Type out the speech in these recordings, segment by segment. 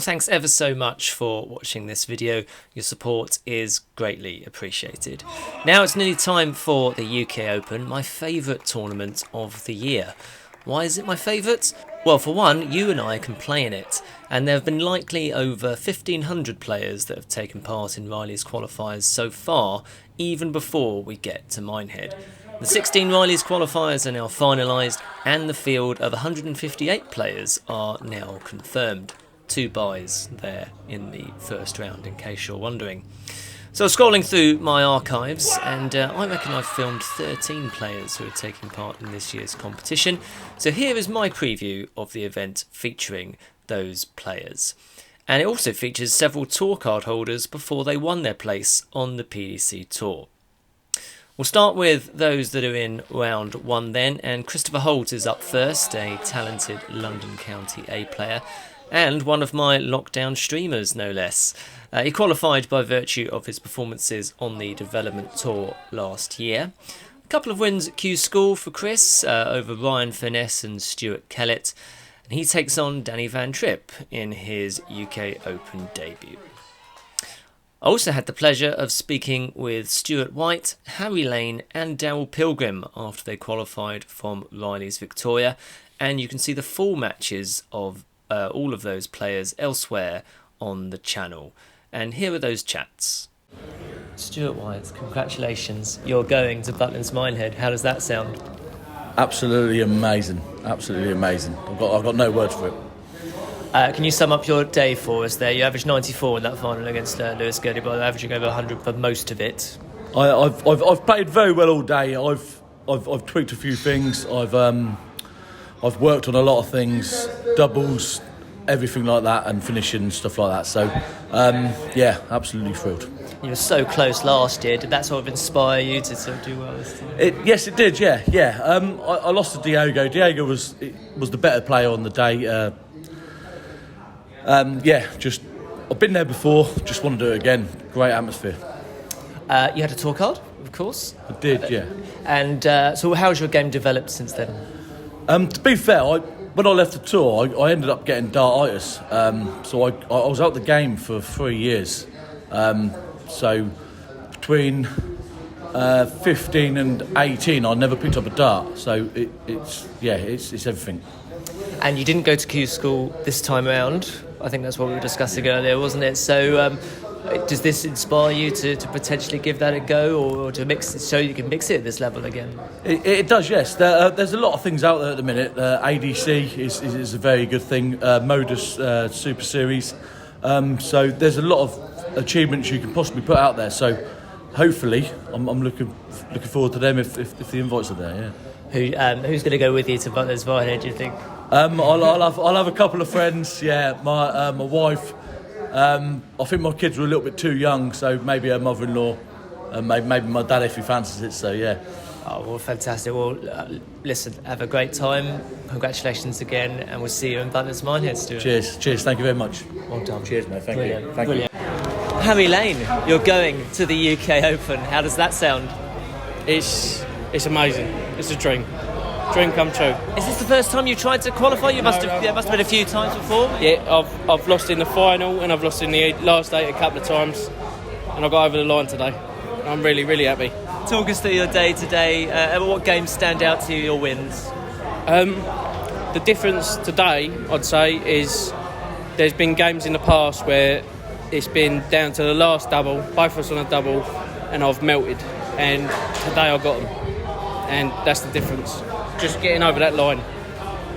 thanks ever so much for watching this video. Your support is greatly appreciated. Now it's nearly time for the UK Open, my favourite tournament of the year. Why is it my favourite? Well, for one, you and I can play in it, and there have been likely over 1,500 players that have taken part in Riley's qualifiers so far, even before we get to Minehead. The 16 Riley's qualifiers are now finalised, and the field of 158 players are now confirmed. 2 buys there in the first round, in case you're wondering. So scrolling through my archives, and I reckon I've filmed 13 players who are taking part in this year's competition. So here is my preview of the event featuring those players. And it also features several tour card holders before they won their place on the PDC Tour. We'll start with those that are in round 1 then, and Christopher Holt is up first, a talented London County A player, and one of my lockdown streamers, no less. He qualified by virtue of his performances on the development tour last year. A couple of wins at Q School for Chris over Ryan Finesse and Stuart Kellett, and he takes on Danny Van Tripp in his UK Open debut. I also had the pleasure of speaking with Stuart White, Harry Lane and Daryl Pilgrim after they qualified from Riley's Victoria, and you can see the full matches of all of those players elsewhere on the channel. And here are those chats. Stuart White, congratulations. You're going to Butlins Minehead. How does that sound? Absolutely amazing. Absolutely amazing. I've got no words for it. Can you sum up your day for us there? You averaged 94 in that final against Lewis Gurley, but averaging over 100 for most of it. I've played very well all day. I've tweaked a few things. I've worked on a lot of things, doubles, everything like that, and finishing and stuff like that. So, yeah, absolutely thrilled. You were so close last year. Did that sort of inspire you to sort of do well this time? Yes, it did. Yeah. I lost to Diego. Diego was the better player on the day. I've been there before. Just want to do it again. Great atmosphere. You had a tour card, of course. I did, yeah. And so, how's your game developed since then? To be fair, when I left the tour, I ended up getting dartitis. So I was out the game for 3 years. So between 15 and 18, I never picked up a dart. So it's everything. And you didn't go to Q School this time around. I think that's what we were discussing earlier, wasn't it? So does this inspire you to potentially give that a go, or to mix it so you can mix it at this level again? It does, yes. There's a lot of things out there at the minute. ADC is a very good thing. Modus Super Series. So there's a lot of achievements you can possibly put out there. So hopefully, I'm looking forward to them if the invites are there. Yeah. Who's going to go with you to Butlins Minehead, do you think? I'll have a couple of friends. Yeah, my wife. I think my kids were a little bit too young, so maybe her mother-in-law, and maybe my dad if he fancies it. So yeah. Oh well, fantastic. Well, listen, have a great time. Congratulations again, and we'll see you in Butlins Minehead, Stuart. Cheers. Thank you very much. Well done. Cheers, mate. Thank you. Brilliant. Harry Lane, you're going to the UK Open. How does that sound? It's amazing. It's a dream come true. Is this the first time you tried to qualify? There must have been a few times before. Yeah, I've lost in the final and I've lost in the last 8 a couple of times, and I got over the line today. I'm really, really happy. Talk us through your day today. What games stand out to you, your wins? The difference today, I'd say, is there's been games in the past where it's been down to the last double, both of us on a double, and I've melted. And today I got them, and that's the difference. Just getting over that line.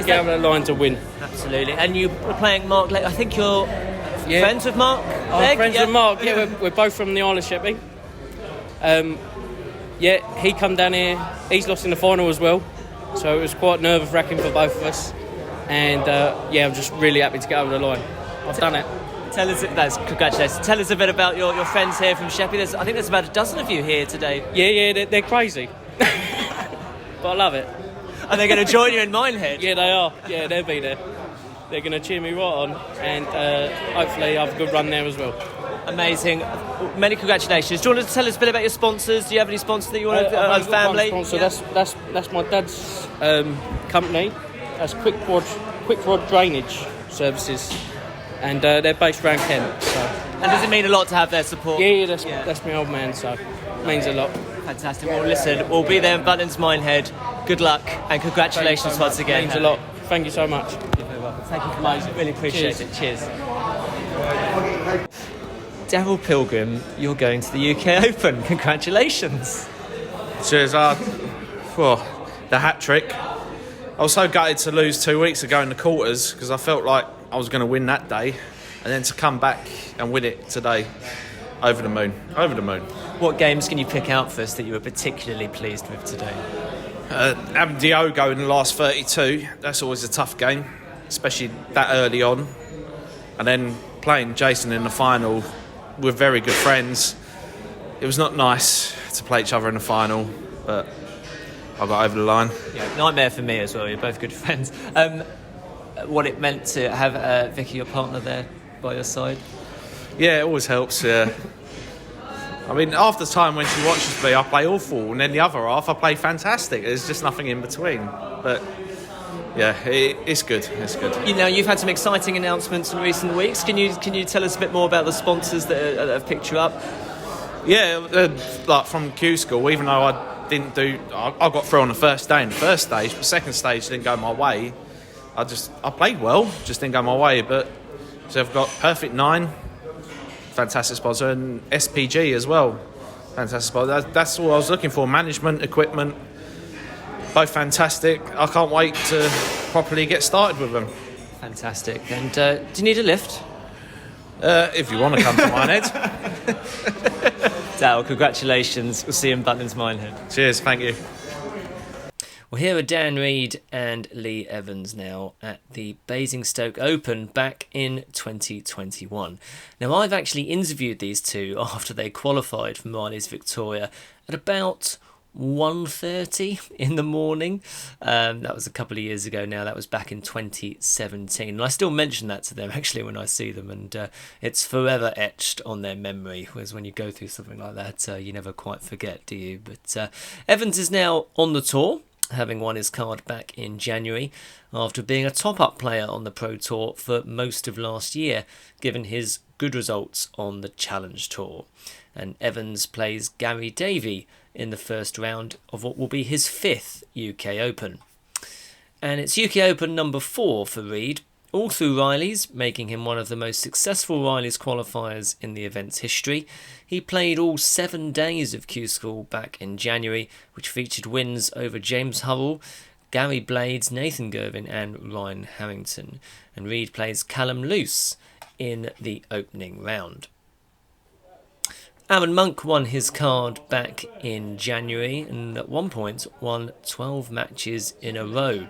Over that line to win. Absolutely. And you were playing Mark Legg. I think you're friends with Mark Legg? I'm friends with Mark. Yeah, we're both from the Isle of Sheppey. He come down here. He's lost in the final as well. So it was quite nerve-wracking for both of us. And I'm just really happy to get over the line. I've done it. Congratulations. Tell us a bit about your friends here from Sheppey. I think there's about a dozen of you here today. Yeah, they're crazy. But I love it. Are they going to join you in Minehead? Yeah, they are. Yeah, they'll be there. They're going to cheer me right on, and hopefully have a good run there as well. Amazing. Many congratulations. Do you want to tell us a bit about your sponsors? Do you have any sponsors that you want to family? Sponsor. Yeah. That's my dad's company. That's Quick Rod Drainage Services. and they're based around Kent. So. And does it mean a lot to have their support? Yeah, that's my old man, so it means a lot. Fantastic. Well, listen, we'll be there in Butlins Minehead. Good luck and congratulations so once again. It means a lot. Thank you so much. You're very welcome. Thank you for amazing. Really appreciate it. Cheers. Daryl Pilgrim, you're going to the UK Open. Congratulations. Cheers. The hat trick. I was so gutted to lose 2 weeks ago in the quarters because I felt like I was going to win that day, and then to come back and win it today, over the moon. What games can you pick out for us that you were particularly pleased with today? Having Diogo in the last 32, that's always a tough game, especially that early on. And then playing Jason in the final, we're very good friends. It was not nice to play each other in the final, but I got over the line. Yeah, nightmare for me as well. You're both good friends. What it meant to have Vicky, your partner, there by your side? Yeah, it always helps. Yeah. I mean, half the time when she watches me, I play awful, and then the other half, I play fantastic. There's just nothing in between. But yeah, it's good. It's good. You know, you've had some exciting announcements in recent weeks. Can you tell us a bit more about the sponsors that have picked you up? Yeah, like from Q School, even though I got through on the first day in the first stage, but second stage didn't go my way. I played well, just didn't go my way. But so I've got Perfect 9, fantastic sponsor, and SPG as well, fantastic sponsor. That's all I was looking for. Management, equipment, both fantastic. I can't wait to properly get started with them. Fantastic. And do you need a lift? If you want to come to Minehead. Darryl, congratulations. We'll see you in Butlins Minehead. Cheers, thank you. Well, here are Dan Reed and Lee Evans now at the Basingstoke Open back in 2021. Now, I've actually interviewed these two after they qualified for Riley's Victoria at about 1:30 in the morning. That was a couple of years ago now. That was back in 2017. And I still mention that to them actually when I see them, and it's forever etched on their memory. Whereas when you go through something like that, you never quite forget, do you? But Evans is now on the tour, having won his card back in January after being a top-up player on the Pro Tour for most of last year, given his good results on the Challenge Tour. And Evans plays Gary Davey in the first round of what will be his 5th UK Open. And it's UK Open number 4 for Reed, all through Riley's, making him one of the most successful Riley's qualifiers in the event's history. He played all 7 days of Q School back in January, which featured wins over James Hurrell, Gary Blades, Nathan Gervin and Ryan Harrington. And Reed plays Callum Luce in the opening round. Aaron Monk won his card back in January and at one point won 12 matches in a row.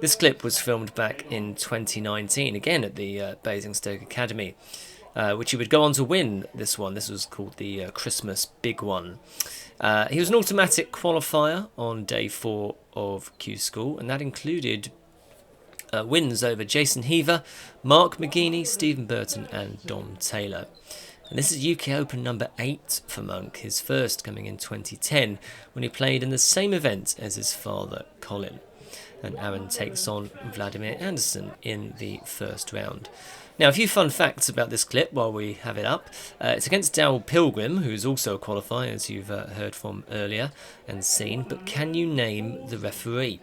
This clip was filmed back in 2019, again at the Basingstoke Academy, which he would go on to win this one. This was called the Christmas Big One. He was an automatic qualifier on day 4 of Q School, and that included wins over Jason Heaver, Mark McGeaney, Stephen Burton and Dom Taylor. And this is UK Open number 8 for Monk, his first coming in 2010 when he played in the same event as his father, Colin. And Aaron takes on Vladimir Anderson in the first round. Now, a few fun facts about this clip while we have it up. It's against Daryl Pilgrim, who's also a qualifier, as you've heard from earlier and seen. But can you name the referee?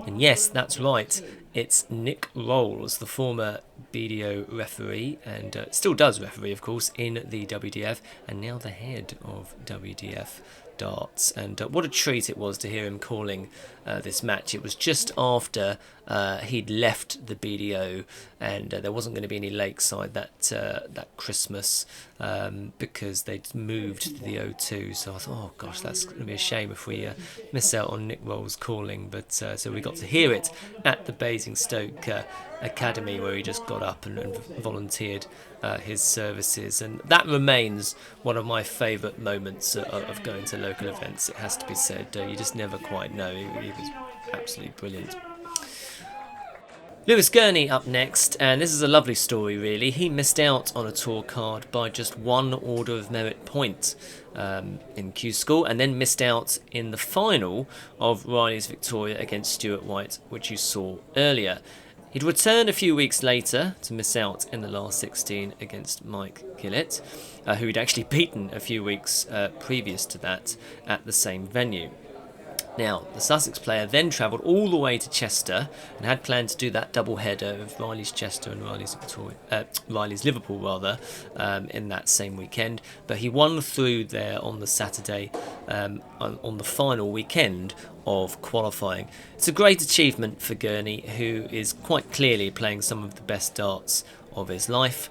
And yes, that's right. It's Nick Rolls, the former BDO referee, and still does referee, of course, in the WDF, and now the head of WDF darts. And what a treat it was to hear him calling this match. It was just after he'd left the BDO, and there wasn't going to be any Lakeside that Christmas because they'd moved to the O2. So I thought, oh gosh, that's going to be a shame if we miss out on Nick Rolls calling. But so we got to hear it at the Basingstoke Academy, where he just got up and volunteered his services, and that remains one of my favourite moments of going to local events. It has to be said. You just never quite know. He was absolutely brilliant. Lewis Gurney up next, and this is a lovely story really. He missed out on a tour card by just 1 Order of Merit point in Q School, and then missed out in the final of Riley's Victoria against Stuart White, which you saw earlier. He'd return a few weeks later to miss out in the last 16 against Mike Gillett, who he'd actually beaten a few weeks previous to that at the same venue. Now, the Sussex player then travelled all the way to Chester and had planned to do that double header of Riley's Chester and Riley's Liverpool in that same weekend. But he won through there on the Saturday on the final weekend of qualifying. It's a great achievement for Gurney, who is quite clearly playing some of the best darts of his life.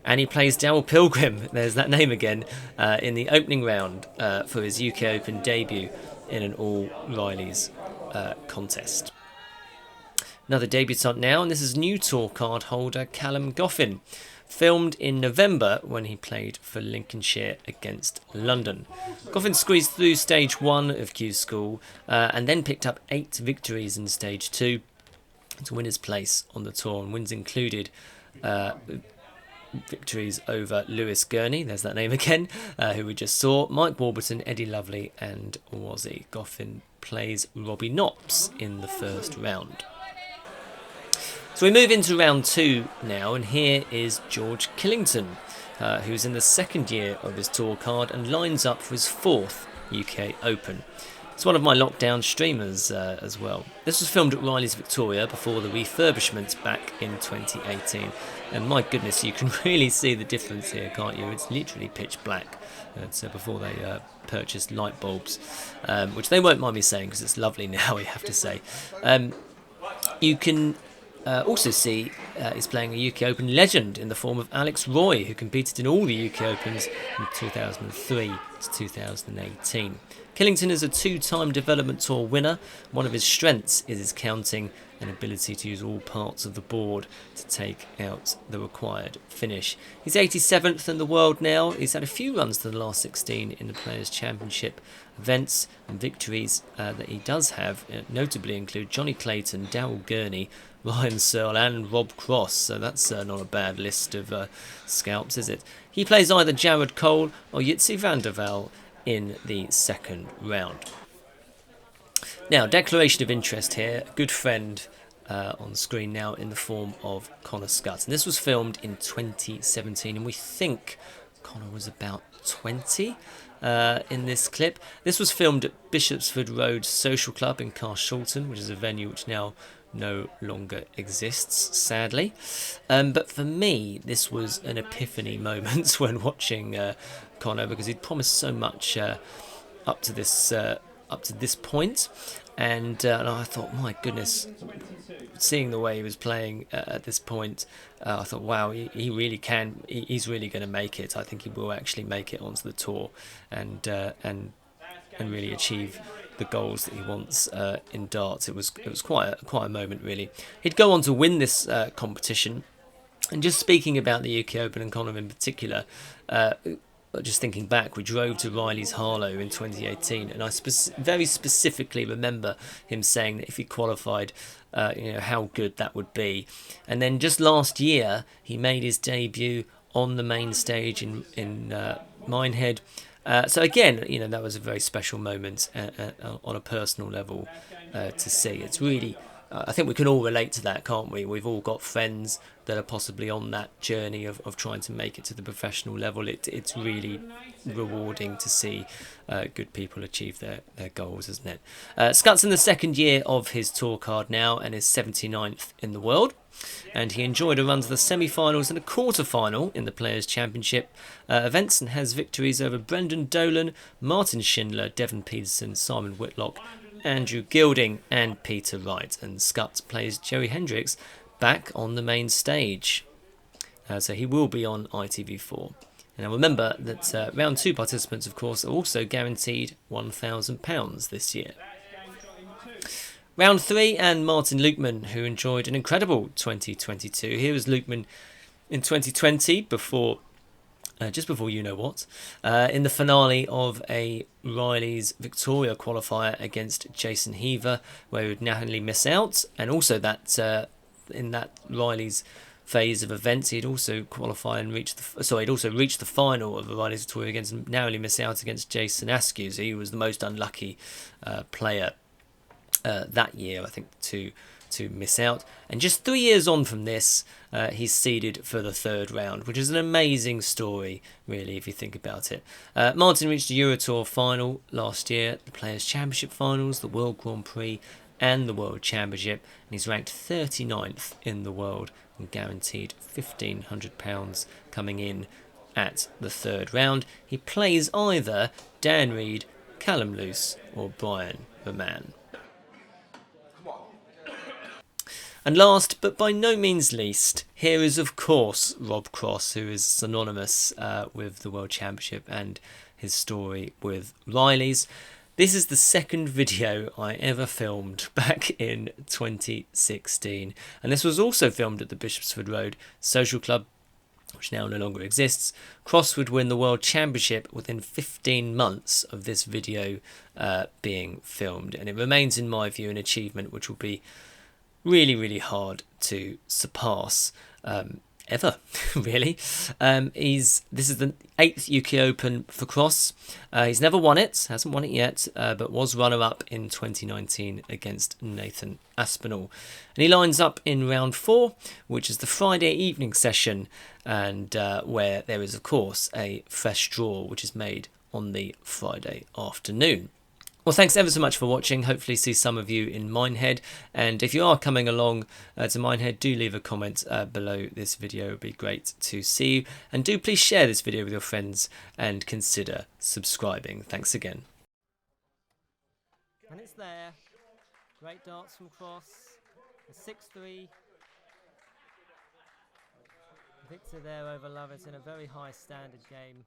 And he plays Daryl Pilgrim, there's that name again, in the opening round for his UK Open debut in an all-Riley's contest. Another debutant now, and this is new tour card holder Callum Goffin, filmed in November when he played for Lincolnshire against London. Goffin squeezed through stage 1 of Q School and then picked up 8 victories in stage 2 to win his place on the tour, and wins included victories over Lewis Gurney, there's that name again, who we just saw, Mike Warburton, Eddie Lovely and Wazzy. Goffin plays Robbie Knops in the first round. So we move into round 2 now, and here is George Killington, who's in the second year of his tour card and lines up for his 4th UK Open. It's one of my lockdown streamers as well. This was filmed at Riley's Victoria before the refurbishment back in 2018. And my goodness, you can really see the difference here, can't you? It's literally pitch black. So before they purchased light bulbs, which they won't mind me saying because it's lovely now, I have to say. You can also see he's playing a UK Open legend in the form of Alex Roy, who competed in all the UK Opens from 2003 to 2018. Killington is a 2-time Development Tour winner. One of his strengths is his counting and ability to use all parts of the board to take out the required finish. He's 87th in the world now. He's had a few runs to the last 16 in the Players' Championship events, and victories that he does have notably include Johnny Clayton, Daryl Gurney, Ryan Searle and Rob Cross, so that's not a bad list of scalps, is it? He plays either Jared Cole or Jitsi van der Waal in the second round. Now, declaration of interest here, a good friend on the screen now in the form of Connor Scutt. And this was filmed in 2017, and we think Connor was about 20 in this clip. This was filmed at Bishopsford Road Social Club in Carshalton, which is a venue which now no longer exists, sadly. But for me, this was an epiphany moment when watching Connor, because he'd promised so much up to this point, and I thought, my goodness, seeing the way he was playing at this point, I thought, wow, he really can. He's really going to make it. I think he will actually make it onto the tour, and really achieve the goals that he wants in darts. It was quite a moment, really. He'd go on to win this competition. And just speaking about the UK Open and Connor in particular, just thinking back, we drove to Riley's Harlow in 2018, and I very specifically remember him saying that if he qualified, how good that would be. And then just last year, he made his debut on the main stage in Minehead. So again, that was a very special moment on a personal level to see. It's really, I think we can all relate to that, can't we? We've all got friends that are possibly on that journey of trying to make it to the professional level. It's really rewarding to see good people achieve their goals, isn't it? Scutt's in the second year of his tour card now and is 79th in the world. And he enjoyed a run to the semi-finals and a quarter-final in the Players' Championship events, and has victories over Brendan Dolan, Martin Schindler, Devon Peterson, Simon Whitlock, Andrew Gilding and Peter Wright. And Scutt plays Jerry Hendricks back on the main stage. So he will be on ITV4. Now remember that round 2 participants, of course, are also guaranteed £1,000 this year. Round 3, and Martin Lukeman, who enjoyed an incredible 2022. Here was Lukeman in 2020, just before you know what, in the finale of a Riley's Victoria qualifier against Jason Heaver, where he would narrowly miss out, and also that in that Riley's phase of events, he'd also qualified and reached the final of the Riley's Victoria against, and narrowly miss out against Jason Askew. So he was the most unlucky player that year, I think, to to miss out. And just 3 years on from this, he's seeded for the third round, which is an amazing story, really, if you think about it. Martin reached the Eurotour final last year, the Players' Championship finals, the World Grand Prix, and the World Championship, and he's ranked 39th in the world and guaranteed £1,500 coming in at the third round. He plays either Dan Reed, Callum Luce, or Brian the Man. And last, but by no means least, here is of course Rob Cross, who is synonymous with the World Championship and his story with Riley's. This is the second video I ever filmed back in 2016, and this was also filmed at the Bishopsford Road Social Club, which now no longer exists. Cross would win the World Championship within 15 months of this video being filmed, and it remains, in my view, an achievement which will be really, really hard to surpass ever, really. This is the 8th UK Open for Cross. He's never won it, hasn't won it yet, but was runner-up in 2019 against Nathan Aspinall. And he lines up in round 4, which is the Friday evening session, and where there is, of course, a fresh draw, which is made on the Friday afternoon. Well, thanks ever so much for watching. Hopefully see some of you in Minehead. And if you are coming along to Minehead, do leave a comment below this video. It would be great to see you. And do please share this video with your friends and consider subscribing. Thanks again. And it's there. Great darts from Cross. A 6-3. Victor there over Lovett in a very high standard game.